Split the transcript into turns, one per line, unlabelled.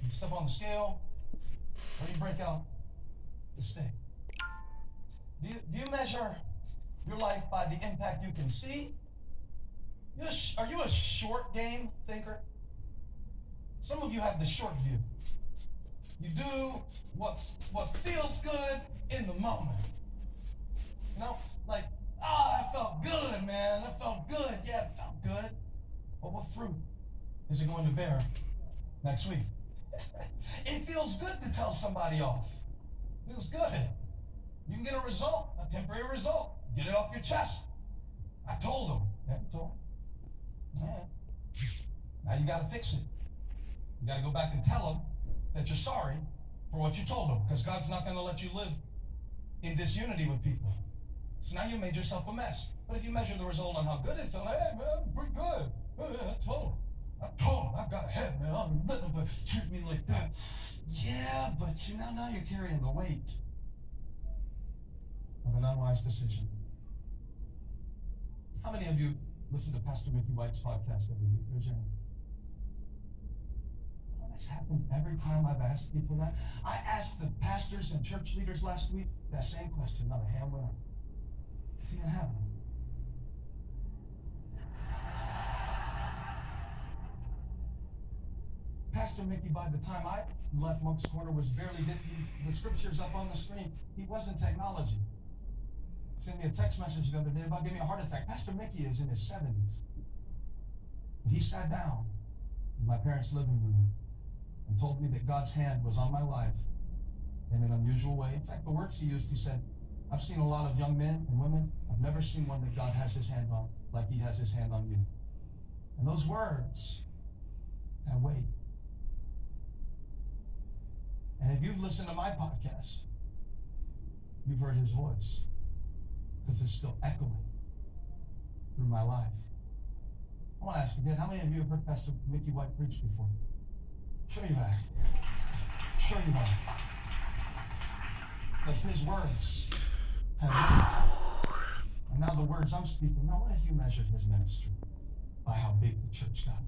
You step on the scale, or you break out the stick. Do you measure your life by the impact you can see? Are you a short game thinker? Some of you have the short view. You do what feels good in the moment. You know, like, I felt good, man. I felt good. Yeah, it felt good. But what fruit is it going to bear next week? It feels good to tell somebody off. It feels good. You can get a result, a temporary result. Get it off your chest. I told them. Yeah, you told them. Yeah. Now you got to fix it. You got to go back and tell them that you're sorry for what you told them, because God's not going to let you live in disunity with people. So now you made yourself a mess. But if you measure the result on how good it felt, hey, man, pretty good. I told him, I got ahead, man. I'm letting them treat me like that. Yeah, but now you're carrying the weight of an unwise decision. How many of you listen to Pastor Mickey White's podcast every week? Raise your hand. That's happened every time I've asked people that. I asked the pastors and church leaders last week that same question, not a hand went up. See it happen. Pastor Mickey, by the time I left Monk's Corner, was barely getting the scriptures up on the screen. He wasn't technology. Sent me a text message the other day about giving me a heart attack. Pastor Mickey is in his 70s. He sat down in my parents' living room and told me that God's hand was on my life in an unusual way. In fact, the words he used, he said, I've seen a lot of young men and women. I've never seen one that God has his hand on like he has his hand on you. And those words have weight. And if you've listened to my podcast, you've heard his voice, because it's still echoing through my life. I want to ask again, how many of you have heard Pastor Mickey White preach before? Sure you have. Sure you have. Because his words have weight. And now the words I'm speaking, now what if you measured his ministry by how big the church got?